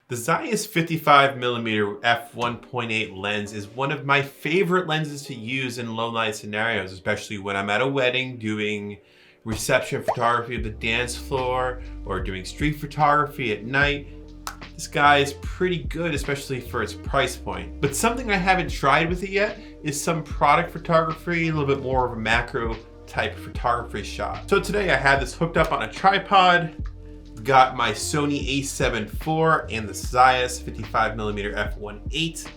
The ZEISS 55mm f1.8 lens is one of my favorite lenses to use in low light scenarios, especially when I'm at a wedding doing reception photography of the dance floor or doing street photography at night. This guy is pretty good, especially for its price point. But something I haven't tried with it yet is some product photography, a little bit more of a macro type photography shot. So today I had this hooked up on a tripod. Got my Sony a7 IV and the ZEISS 55mm f1.8,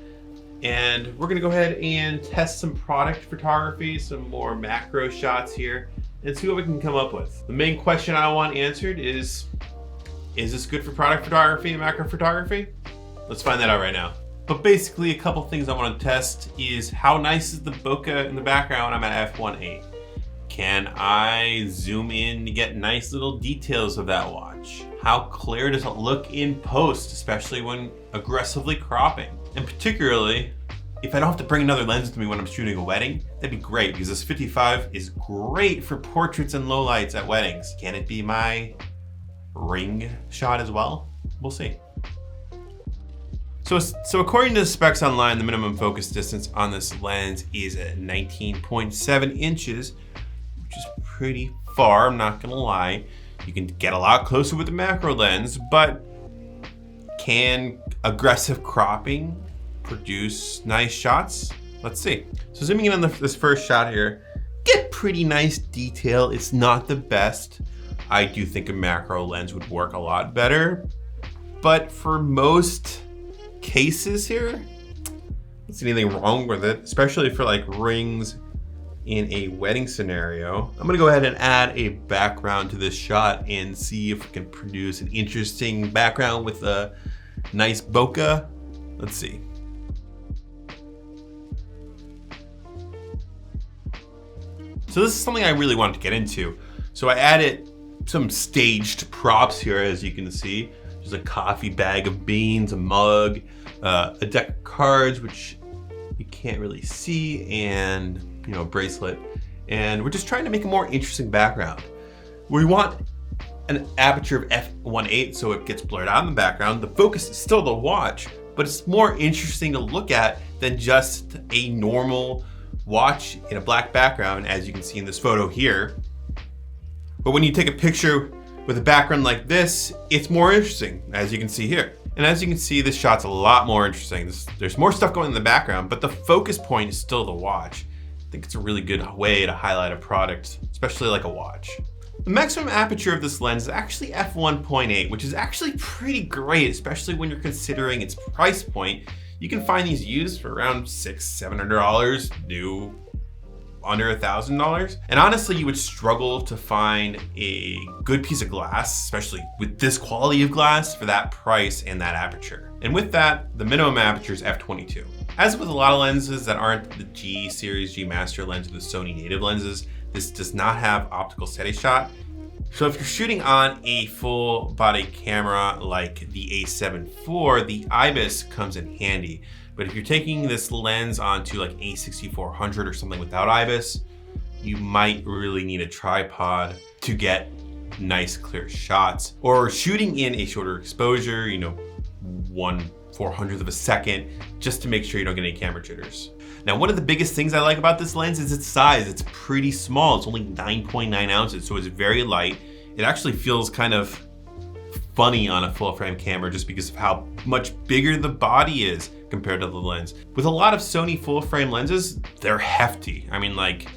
and we're gonna go ahead and test some product photography, some more macro shots here, and see what we can come up with. The main question I want answered is this good for product photography and macro photography? Let's find that out right now. But basically, a couple things I want to test is how nice is the bokeh in the background when I'm at f1.8. Can I zoom in to get nice little details of that watch? How clear does it look in post, especially when aggressively cropping? And particularly, if I don't have to bring another lens with me when I'm shooting a wedding, that'd be great because this 55 is great for portraits and lowlights at weddings. Can it be my ring shot as well? We'll see. So according to the specs online, the minimum focus distance on this lens is at 19.7 inches, which is pretty far, I'm not gonna lie. You can get a lot closer with the macro lens, but can aggressive cropping produce nice shots? Let's see. So zooming in on this first shot here, get pretty nice detail. It's not the best. I do think a macro lens would work a lot better, but for most cases here, I don't see anything wrong with it, especially for like rings in a wedding scenario. I'm gonna go ahead and add a background to this shot and see if we can produce an interesting background with a nice bokeh. Let's see. So this is something I really wanted to get into. So I added some staged props here, as you can see. There's a coffee bag of beans, a mug, a deck of cards, which you can't really see, and a bracelet, and we're just trying to make a more interesting background. We want an aperture of f1.8 so it gets blurred out in the background. The focus is still the watch, but it's more interesting to look at than just a normal watch in a black background, as you can see in this photo here. But when you take a picture with a background like this, it's more interesting, as you can see here. And as you can see, this shot's a lot more interesting. There's more stuff going in the background, but the focus point is still the watch. I think it's a really good way to highlight a product, especially like a watch. The maximum aperture of this lens is actually f1.8, which is actually pretty great, especially when you're considering its price point. You can find these used for around $600-700, new under $1,000. And honestly, you would struggle to find a good piece of glass, especially with this quality of glass, for that price and that aperture. And with that, the minimum aperture is f22. As with a lot of lenses that aren't the G series, G Master lens, or the Sony native lenses, this does not have optical steady shot. So if you're shooting on a full body camera like the a7 IV, the IBIS comes in handy. But if you're taking this lens onto like a6400 or something without IBIS, you might really need a tripod to get nice clear shots. Or shooting in a shorter exposure, 1/400th of a second, just to make sure you don't get any camera jitters. Now, one of the biggest things I like about this lens is its size. It's pretty small. It's only 9.9 ounces, so it's very light. It actually feels kind of funny on a full frame camera just because of how much bigger the body is compared to the lens. With a lot of Sony full frame lenses, they're hefty. I mean, like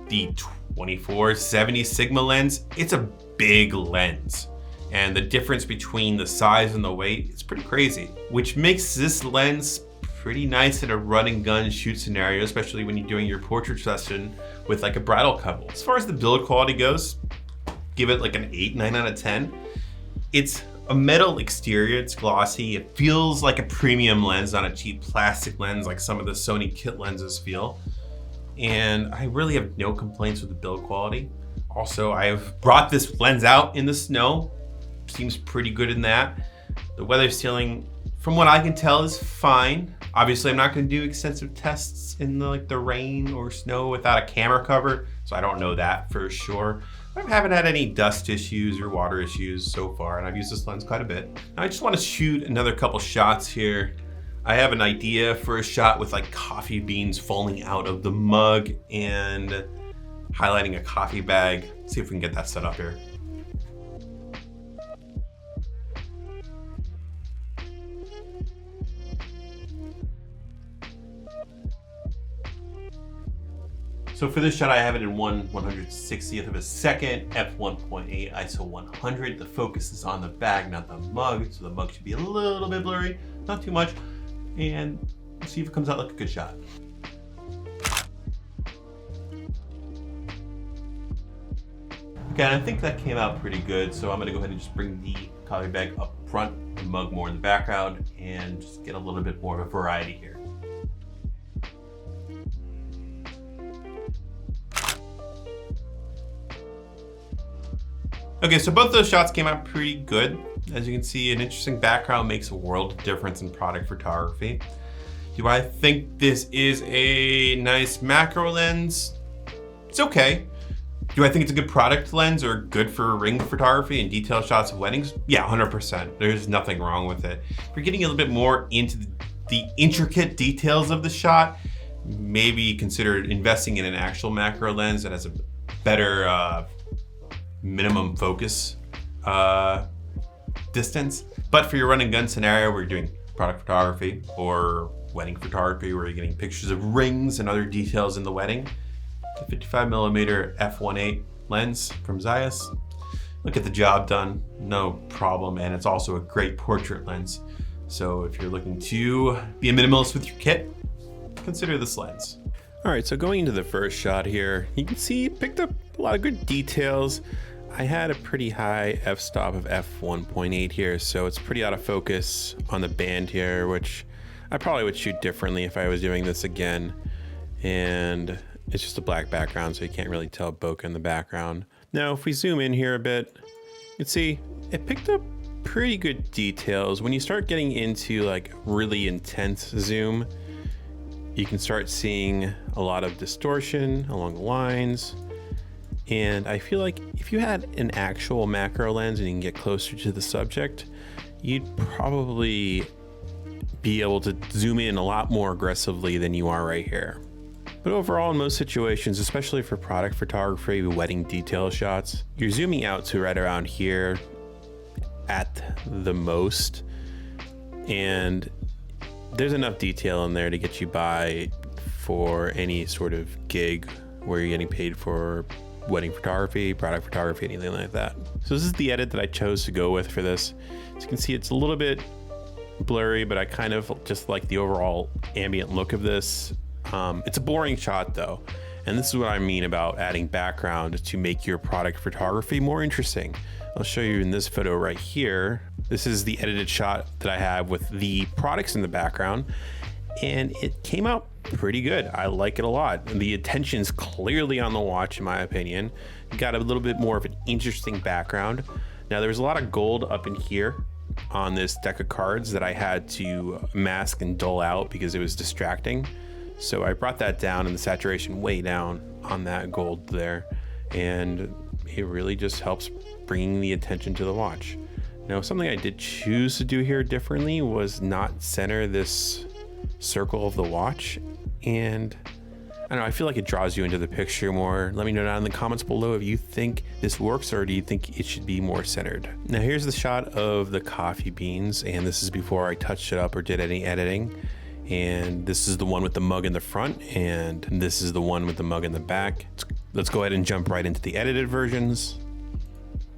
the 24-70 Sigma lens, it's a big lens. And the difference between the size and the weight is pretty crazy, which makes this lens pretty nice in a run and gun shoot scenario, especially when you're doing your portrait session with like a bridal couple. As far as the build quality goes, give it like an 8-9 out of 10. It's a metal exterior, it's glossy. It feels like a premium lens, not a cheap plastic lens like some of the Sony kit lenses feel. And I really have no complaints with the build quality. Also, I've brought this lens out in the snow. Seems pretty good in that. The weather sealing, from what I can tell, is fine. Obviously, I'm not going to do extensive tests in the rain or snow without a camera cover, so I don't know that for sure. I haven't had any dust issues or water issues so far, and I've used this lens quite a bit. Now, I just want to shoot another couple shots here. I have an idea for a shot with like coffee beans falling out of the mug and highlighting a coffee bag. See if we can get that set up here. So for this shot, I have it in 1/160th of a second, f1.8 ISO 100. The focus is on the bag, not the mug. So the mug should be a little bit blurry, not too much. And see if it comes out like a good shot. Okay, I think that came out pretty good. So I'm gonna go ahead and just bring the coffee bag up front, the mug more in the background, and just get a little bit more of a variety here. Okay, so both those shots came out pretty good. As you can see, an interesting background makes a world of difference in product photography. Do I think this is a nice macro lens? It's okay. Do I think it's a good product lens or good for ring photography and detail shots of weddings? Yeah, 100%. There's nothing wrong with it. If you're getting a little bit more into the intricate details of the shot, maybe consider investing in an actual macro lens that has a better minimum focus distance. But for your run and gun scenario where you're doing product photography or wedding photography where you're getting pictures of rings and other details in the wedding, the 55mm f1.8 lens from ZEISS, look at the job done, no problem. And it's also a great portrait lens. So if you're looking to be a minimalist with your kit, consider this lens. All right, so going into the first shot here, you can see it picked up a lot of good details. I had a pretty high f-stop of f1.8 here, so it's pretty out of focus on the band here, which I probably would shoot differently if I was doing this again. And it's just a black background, so you can't really tell bokeh in the background. Now, if we zoom in here a bit, you can see it picked up pretty good details. When you start getting into like really intense zoom, you can start seeing a lot of distortion along the lines. And I feel like if you had an actual macro lens and you can get closer to the subject, you'd probably be able to zoom in a lot more aggressively than you are right here. But overall, in most situations, especially for product photography, wedding detail shots, you're zooming out to right around here at the most. And there's enough detail in there to get you by for any sort of gig where you're getting paid for wedding photography, product photography, anything like that. So this is the edit that I chose to go with for this. As you can see, it's a little bit blurry, but I kind of just like the overall ambient look of this. It's a boring shot though. And this is what I mean about adding background to make your product photography more interesting. I'll show you in this photo right here. This is the edited shot that I have with the products in the background, and it came out pretty good. I like it a lot. The attention's clearly on the watch, in my opinion. Got a little bit more of an interesting background. Now, there's a lot of gold up in here on this deck of cards that I had to mask and dull out because it was distracting. So I brought that down and the saturation way down on that gold there. And it really just helps bringing the attention to the watch. Now, something I did choose to do here differently was not center this circle of the watch. And I don't know, I feel like it draws you into the picture more. Let me know down in the comments below if you think this works or do you think it should be more centered. Now here's the shot of the coffee beans, and this is before I touched it up or did any editing. And this is the one with the mug in the front, and this is the one with the mug in the back. Let's go ahead and jump right into the edited versions.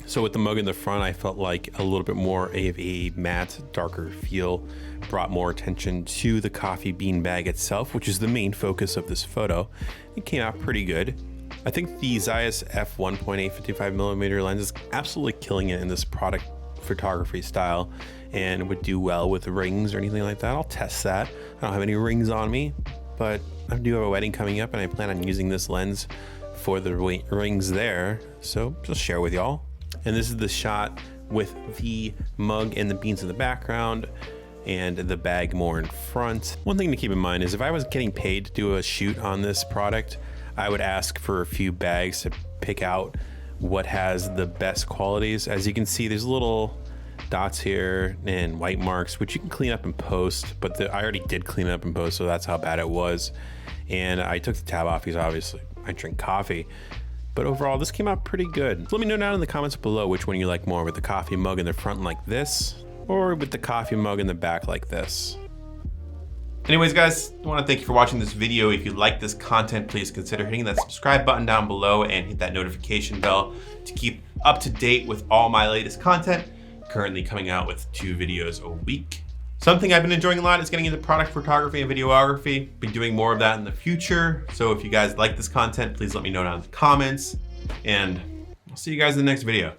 So with the mug in the front, I felt like a little bit more of a matte, darker feel, brought more attention to the coffee bean bag itself, which is the main focus of this photo. It came out pretty good. I think the ZEISS f1.8 55mm lens is absolutely killing it in this product photography style and would do well with rings or anything like that. I'll test that. I don't have any rings on me, but I do have a wedding coming up and I plan on using this lens for the rings there. So just share with y'all. And this is the shot with the mug and the beans in the background and the bag more in front. One thing to keep in mind is if I was getting paid to do a shoot on this product, I would ask for a few bags to pick out what has the best qualities. As you can see, there's little dots here and white marks, which you can clean up in post, but I already did clean it up in post, so that's how bad it was. And I took the tab off because obviously I drink coffee. But overall, this came out pretty good. So let me know down in the comments below which one you like more, with the coffee mug in the front like this, or with the coffee mug in the back like this. Anyways, guys, I want to thank you for watching this video. If you like this content, please consider hitting that subscribe button down below and hit that notification bell to keep up to date with all my latest content. Currently coming out with 2 videos a week. Something I've been enjoying a lot is getting into product photography and videography. Be doing more of that in the future. So if you guys like this content, please let me know down in the comments, and I'll see you guys in the next video.